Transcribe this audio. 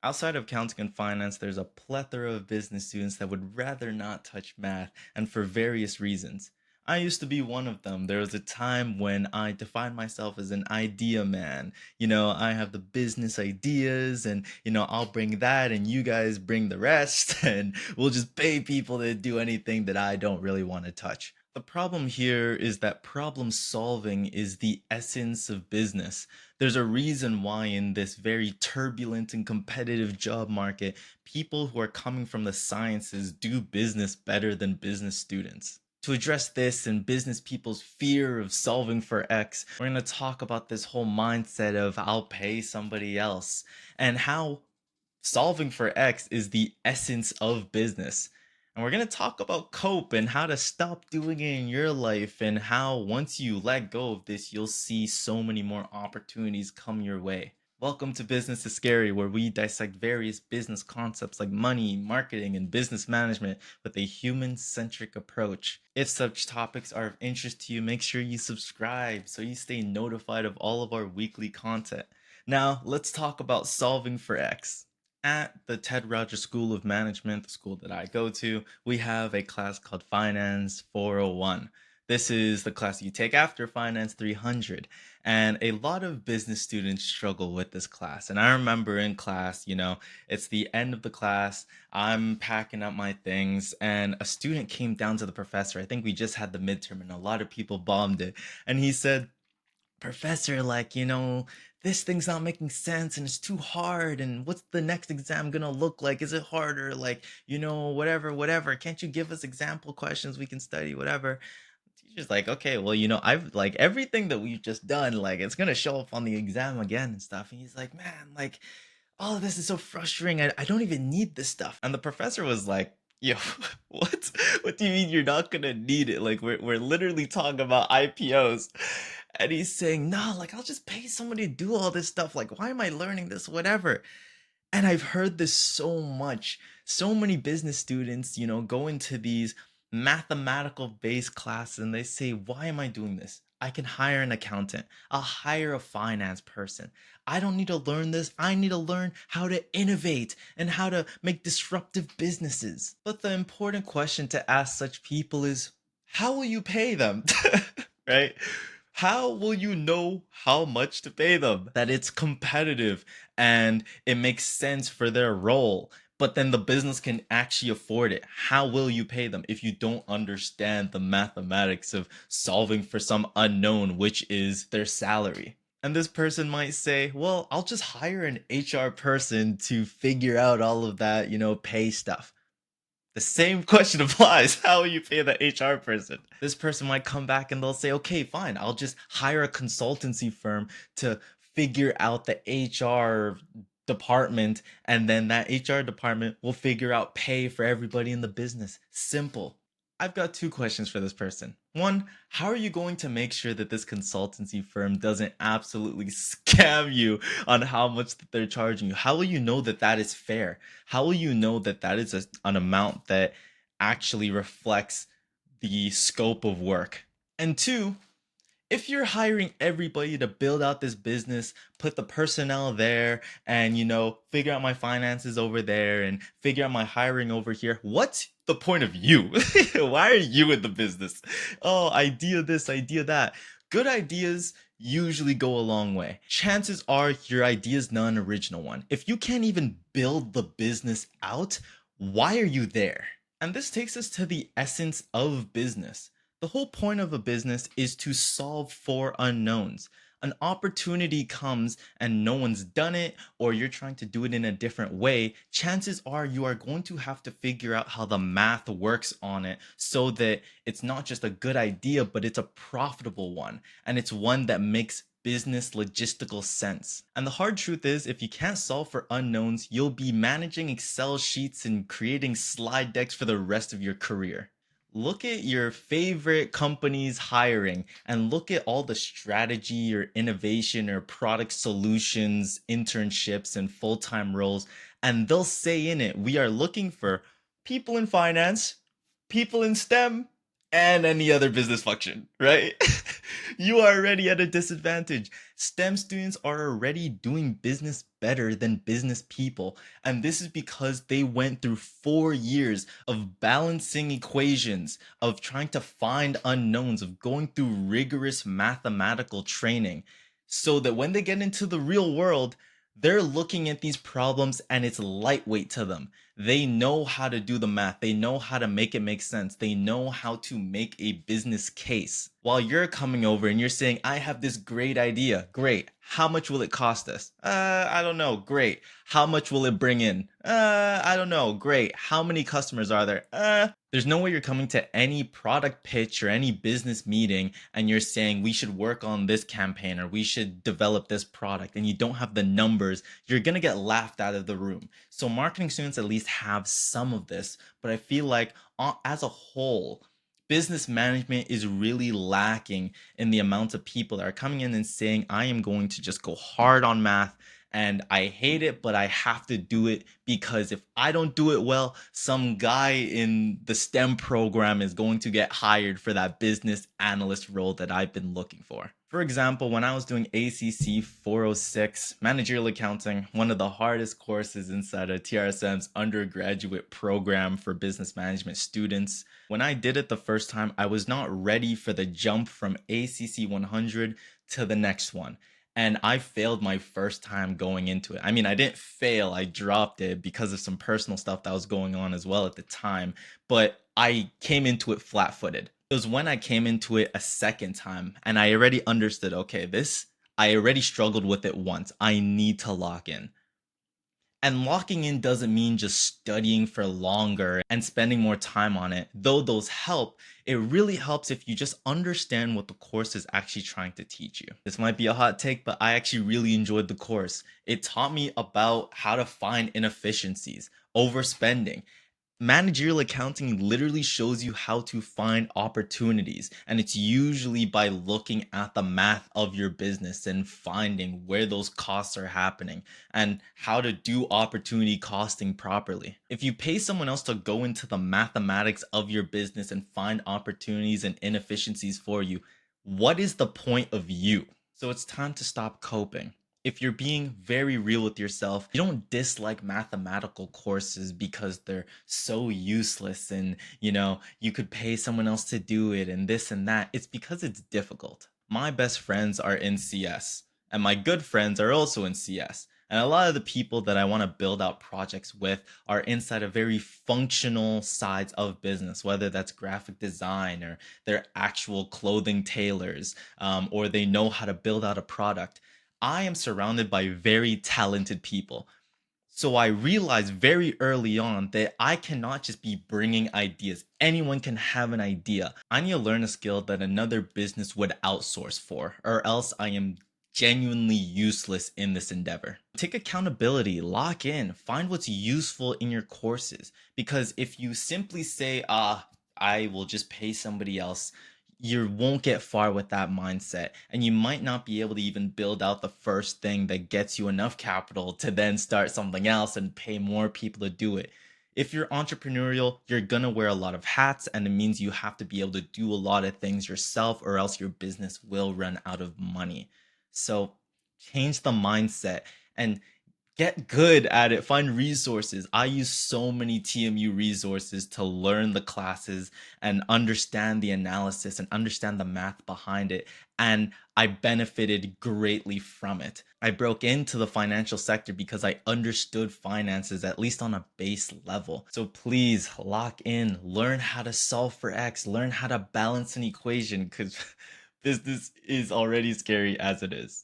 Outside of accounting and finance, there's a plethora of business students that would rather not touch math, and for various reasons. I used to be one of them. There was a time when I defined myself as an idea man. I have the business ideas, and, I'll bring that, and you guys bring the rest, and we'll just pay people to do anything that I don't really want to touch. The problem here is that problem solving is the essence of business. There's a reason why, in this very turbulent and competitive job market, people who are coming from the sciences do business better than business students. To address this and business people's fear of solving for X, we're going to talk about this whole mindset of I'll pay somebody else and how solving for X is the essence of business. And we're going to talk about cope and how to stop doing it in your life, and how once you let go of this, you'll see so many more opportunities come your way. Welcome to Business is Scary, where we dissect various business concepts like money, marketing, and business management with a human centric approach. If such topics are of interest to you, make sure you subscribe so you stay notified of all of our weekly content. Now, let's talk about solving for X. At the Ted Rogers School of Management, the school that I go to, we have a class called Finance 401. This is the class you take after Finance 300. And a lot of business students struggle with this class. And I remember in class, it's the end of the class. I'm packing up my things, and a student came down to the professor. I think we just had the midterm, and a lot of people bombed it. And he said, Professor, this thing's not making sense and it's too hard. And what's the next exam gonna look like? Is it harder? Whatever, whatever. Can't you give us example questions we can study, whatever? Teacher's like, okay, well, I've like everything that we've just done, like it's gonna show up on the exam again and stuff. And he's like, man, all of this is so frustrating. I don't even need this stuff. And the professor was like, yo, what? What do you mean you're not gonna need it? Like we're literally talking about IPOs. And he's saying, no, I'll just pay somebody to do all this stuff. Like, why am I learning this? Whatever. And I've heard this so much. So many business students, go into these mathematical based classes and they say, why am I doing this? I can hire an accountant. I'll hire a finance person. I don't need to learn this. I need to learn how to innovate and how to make disruptive businesses. But the important question to ask such people is, how will you pay them? Right? How will you know how much to pay them? That it's competitive and it makes sense for their role, but then the business can actually afford it. How will you pay them if you don't understand the mathematics of solving for some unknown, which is their salary? And this person might say, well, I'll just hire an HR person to figure out all of that, pay stuff. The same question applies. How will you pay the HR person? This person might come back and they'll say, okay, fine, I'll just hire a consultancy firm to figure out the HR department, and then that HR department will figure out pay for everybody in the business. Simple. I've got two questions for this person. One, how are you going to make sure that this consultancy firm doesn't absolutely scam you on how much that they're charging you? How will you know that that is fair? How will you know that that is an amount that actually reflects the scope of work? And two, if you're hiring everybody to build out this business, put the personnel there, and figure out my finances over there and figure out my hiring over here, what's the point of you? Why are you in the business? Oh, idea this, idea that. Good ideas usually go a long way. Chances are your idea is not an original one. If you can't even build the business out, why are you there? And this takes us to the essence of business. The whole point of a business is to solve for unknowns. An opportunity comes and no one's done it, or you're trying to do it in a different way. Chances are you are going to have to figure out how the math works on it so that it's not just a good idea, but it's a profitable one. And it's one that makes business logistical sense. And the hard truth is, if you can't solve for unknowns, you'll be managing Excel sheets and creating slide decks for the rest of your career. Look at your favorite companies hiring and look at all the strategy or innovation or product solutions, internships, and full time roles. And they'll say in it, we are looking for people in finance, people in STEM, and any other business function, right? You are already at a disadvantage. STEM students are already doing business better than business people. And this is because they went through 4 years of balancing equations, of trying to find unknowns, of going through rigorous mathematical training, so that when they get into the real world, they're looking at these problems and it's lightweight to them. They know how to do the math. They know how to make it make sense. They know how to make a business case. While you're coming over and you're saying, I have this great idea. Great. How much will it cost us? I don't know. Great. How much will it bring in? I don't know. Great. How many customers are there? There's no way you're coming to any product pitch or any business meeting and you're saying we should work on this campaign or we should develop this product and you don't have the numbers. You're going to get laughed out of the room. So marketing students at least have some of this, but I feel like as a whole, business management is really lacking in the amount of people that are coming in and saying, I am going to just go hard on math and I hate it, but I have to do it because if I don't do it well, some guy in the STEM program is going to get hired for that business analyst role that I've been looking for. For example, when I was doing ACC 406, managerial accounting, one of the hardest courses inside of TRSM's undergraduate program for business management students, when I did it the first time, I was not ready for the jump from ACC 100 to the next one. And I failed my first time going into it. I mean, I didn't fail, I dropped it because of some personal stuff that was going on as well at the time, but I came into it flat footed. It was when I came into it a second time and I already understood, okay, I already struggled with it once. I need to lock in. And locking in doesn't mean just studying for longer and spending more time on it. Though those help, it really helps if you just understand what the course is actually trying to teach you. This might be a hot take, but I actually really enjoyed the course. It taught me about how to find inefficiencies, overspending. Managerial accounting literally shows you how to find opportunities, and it's usually by looking at the math of your business and finding where those costs are happening and how to do opportunity costing properly. If you pay someone else to go into the mathematics of your business and find opportunities and inefficiencies for you, what is the point of you? So it's time to stop coping. If you're being very real with yourself, you don't dislike mathematical courses because they're so useless and, you could pay someone else to do it and this and that. It's because it's difficult. My best friends are in CS, and my good friends are also in CS. And a lot of the people that I want to build out projects with are inside of very functional sides of business, whether that's graphic design or they're actual clothing tailors, or they know how to build out a product. I am surrounded by very talented people. So I realized very early on that I cannot just be bringing ideas. Anyone can have an idea. I need to learn a skill that another business would outsource for, or else I am genuinely useless in this endeavor. Take accountability, lock in, find what's useful in your courses. Because if you simply say, I will just pay somebody else, you won't get far with that mindset. And you might not be able to even build out the first thing that gets you enough capital to then start something else and pay more people to do it. If you're entrepreneurial, you're gonna wear a lot of hats, and it means you have to be able to do a lot of things yourself, or else your business will run out of money. So change the mindset and get good at it. Find resources. I use so many TMU resources to learn the classes and understand the analysis and understand the math behind it. And I benefited greatly from it. I broke into the financial sector because I understood finances, at least on a base level. So please lock in, learn how to solve for X, learn how to balance an equation, because business is already scary as it is.